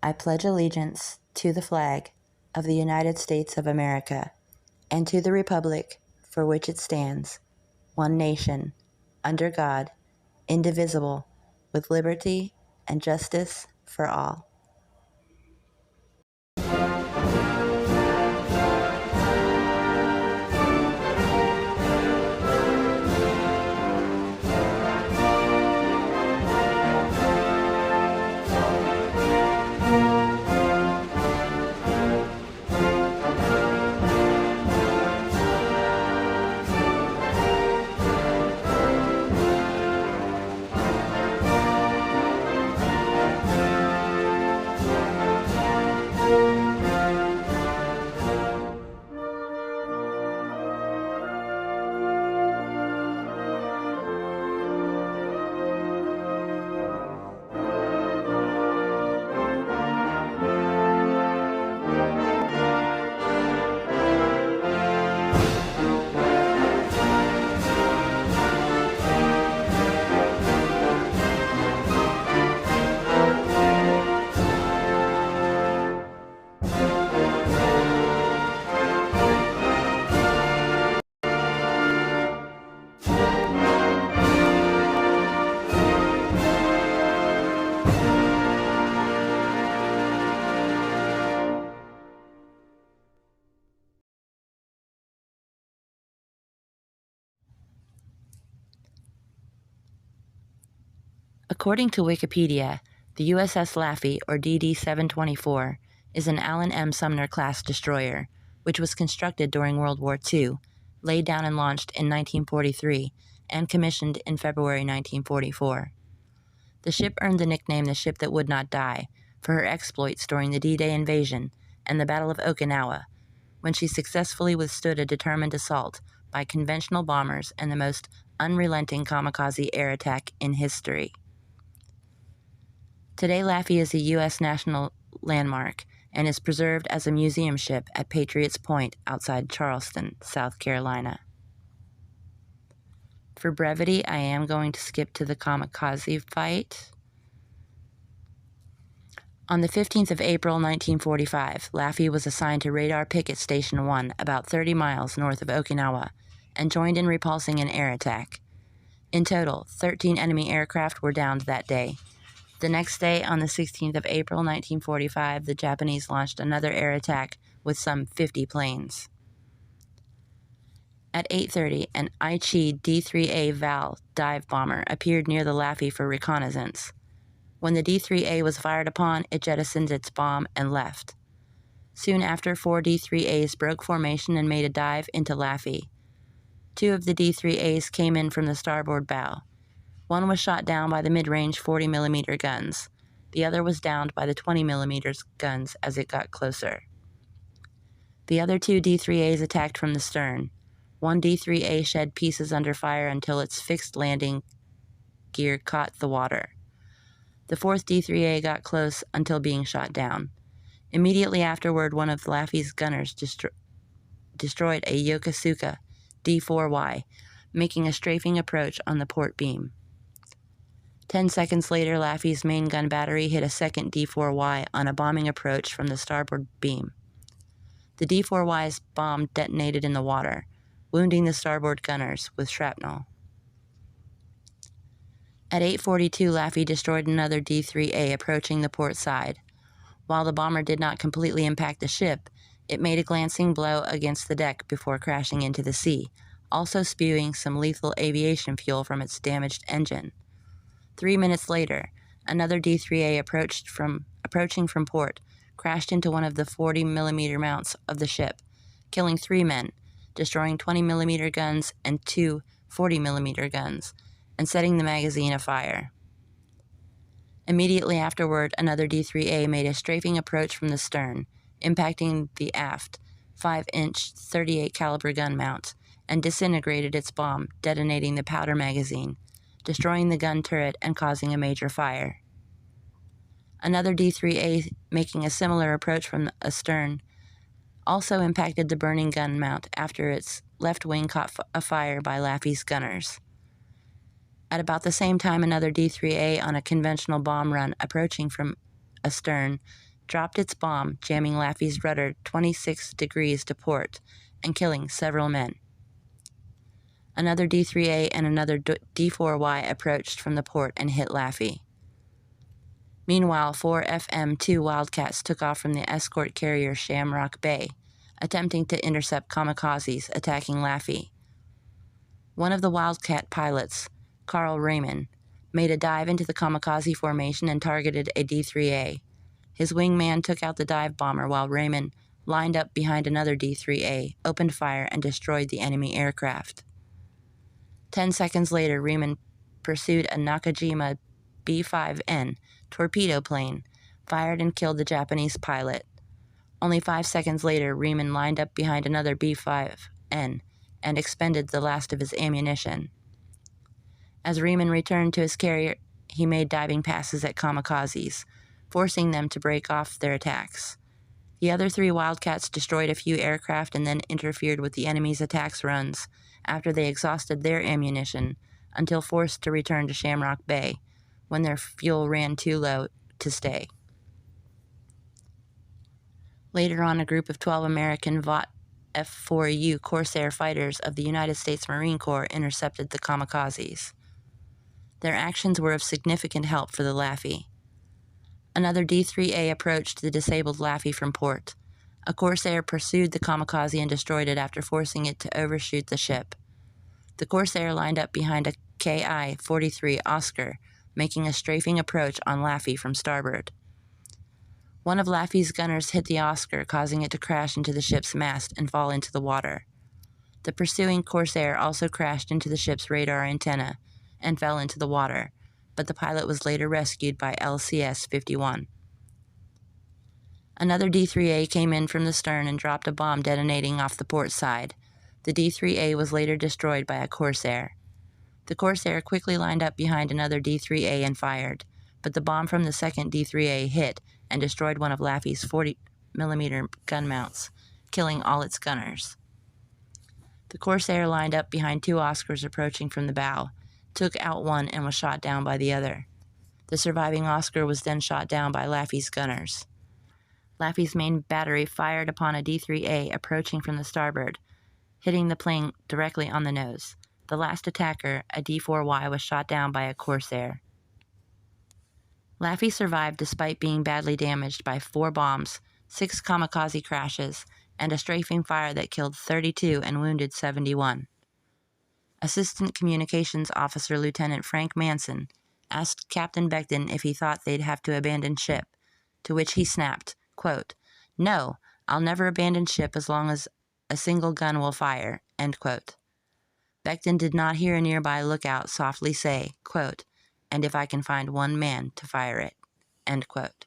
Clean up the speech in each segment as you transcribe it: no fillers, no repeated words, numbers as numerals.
I pledge allegiance to the flag of the United States of America and to the republic for which it stands, one nation, under God, indivisible, with liberty and justice for all. According to Wikipedia, the USS Laffey, or DD-724, is an Allen M. Sumner-class destroyer, which was constructed during World War II, laid down and launched in 1943, and commissioned in February 1944. The ship earned the nickname the Ship That Would Not Die for her exploits during the D-Day invasion and the Battle of Okinawa, when she successfully withstood a determined assault by conventional bombers and the most unrelenting kamikaze air attack in history. Today, Laffey is a U.S. national landmark and is preserved as a museum ship at Patriot's Point outside Charleston, South Carolina. For brevity, I am going to skip to the kamikaze fight. On the 15th of April, 1945, Laffey was assigned to Radar Picket Station 1, about 30 miles north of Okinawa, and joined in repulsing an air attack. In total, 13 enemy aircraft were downed that day. The next day, on the 16th of April, 1945, the Japanese launched another air attack with some 50 planes. At 8:30, an Aichi D-3A Val dive bomber appeared near the Laffey for reconnaissance. When the D-3A was fired upon, it jettisoned its bomb and left. Soon after, 4 D-3As broke formation and made a dive into Laffey. 2 of the D-3As came in from the starboard bow. One was shot down by the mid-range 40mm guns. The other was downed by the 20mm guns as it got closer. The other 2 D-3As attacked from the stern. One D-3A shed pieces under fire until its fixed landing gear caught the water. The 4th D-3A got close until being shot down. Immediately afterward, one of Laffey's gunners destroyed a Yokosuka D-4Y, making a strafing approach on the port beam. 10 seconds later, Laffey's main gun battery hit a second D-4Y on a bombing approach from the starboard beam. The D-4Y's bomb detonated in the water, wounding the starboard gunners with shrapnel. At 8:42, Laffey destroyed another D-3A approaching the port side. While the bomber did not completely impact the ship, it made a glancing blow against the deck before crashing into the sea, also spewing some lethal aviation fuel from its damaged engine. 3 minutes later, another D-3A approaching from port crashed into one of the 40mm mounts of the ship, killing 3 men, destroying 20mm guns and 2 40mm guns, and setting the magazine afire. Immediately afterward, another D-3A made a strafing approach from the stern, impacting the aft 5-inch 38 caliber gun mount, and disintegrated its bomb, detonating the powder magazine, destroying the gun turret and causing a major fire. Another D-3A, making a similar approach from astern, also impacted the burning gun mount after its left wing caught a fire by Laffey's gunners. At about the same time, another D-3A on a conventional bomb run approaching from astern dropped its bomb, jamming Laffey's rudder 26 degrees to port and killing several men. Another D-3A and another D-4Y approached from the port and hit Laffey. Meanwhile, 4 FM-2 Wildcats took off from the escort carrier Shamrock Bay, attempting to intercept kamikazes attacking Laffey. One of the Wildcat pilots, Carl Raymond, made a dive into the kamikaze formation and targeted a D-3A. His wingman took out the dive bomber while Raymond lined up behind another D-3A, opened fire, and destroyed the enemy aircraft. 10 seconds later, Raymond pursued a Nakajima B-5N torpedo plane, fired and killed the Japanese pilot. Only 5 seconds later, Raymond lined up behind another B-5N and expended the last of his ammunition. As Raymond returned to his carrier, he made diving passes at kamikazes, forcing them to break off their attacks. The other 3 Wildcats destroyed a few aircraft and then interfered with the enemy's attacks runs after they exhausted their ammunition until forced to return to Shamrock Bay when their fuel ran too low to stay. Later on, a group of 12 American Vought F-4U Corsair fighters of the United States Marine Corps intercepted the kamikazes. Their actions were of significant help for the Laffey. Another D-3A approached the disabled Laffey from port. A Corsair pursued the kamikaze and destroyed it after forcing it to overshoot the ship. The Corsair lined up behind a Ki-43 Oscar, making a strafing approach on Laffey from starboard. One of Laffey's gunners hit the Oscar, causing it to crash into the ship's mast and fall into the water. The pursuing Corsair also crashed into the ship's radar antenna and fell into the water, but the pilot was later rescued by LCS-51. Another D-3A came in from the stern and dropped a bomb detonating off the port side. The D-3A was later destroyed by a Corsair. The Corsair quickly lined up behind another D-3A and fired, but the bomb from the second D-3A hit and destroyed one of Laffey's 40mm gun mounts, killing all its gunners. The Corsair lined up behind 2 Oscars approaching from the bow, took out one and was shot down by the other. The surviving Oscar was then shot down by Laffey's gunners. Laffey's main battery fired upon a D-3A approaching from the starboard, hitting the plane directly on the nose. The last attacker, a D-4Y, was shot down by a Corsair. Laffey survived despite being badly damaged by 4 bombs, 6 kamikaze crashes, and a strafing fire that killed 32 and wounded 71. Assistant Communications Officer Lieutenant Frank Manson asked Captain Becton if he thought they'd have to abandon ship, to which he snapped, quote, "No, I'll never abandon ship as long as a single gun will fire," end quote. Becton did not hear a nearby lookout softly say, quote, "And if I can find one man to fire it," end quote.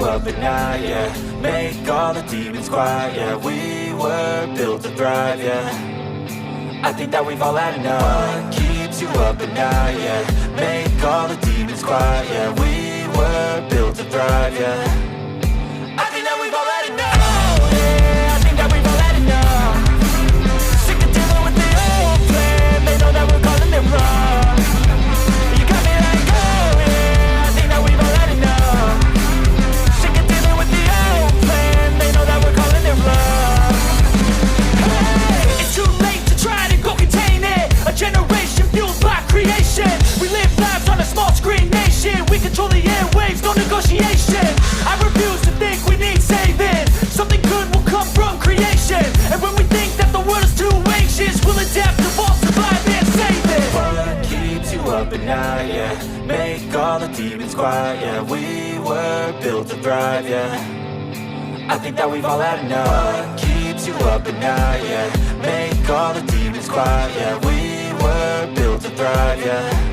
Up at night, yeah. Make all the demons quiet, yeah. We were built to thrive, yeah. I think that we've all had enough. What keeps you up at night, yeah. Make all the demons quiet, yeah. We were built to thrive, yeah. I think that we've all had enough. Oh, yeah, I think that we've all had enough. Sick of dealing with the old plan. They know that we're calling them wrong. You got me like, oh, yeah, I think that we've all had enough. It's too late to try to go contain it. A generation fueled by creation. We live lives on a small screen nation. We control the airwaves, no negotiation. quiet, yeah. We were built to thrive, yeah. I think that we've all had enough. What keeps you up at night, yeah. Make all the demons quiet, yeah. We were built to thrive, yeah.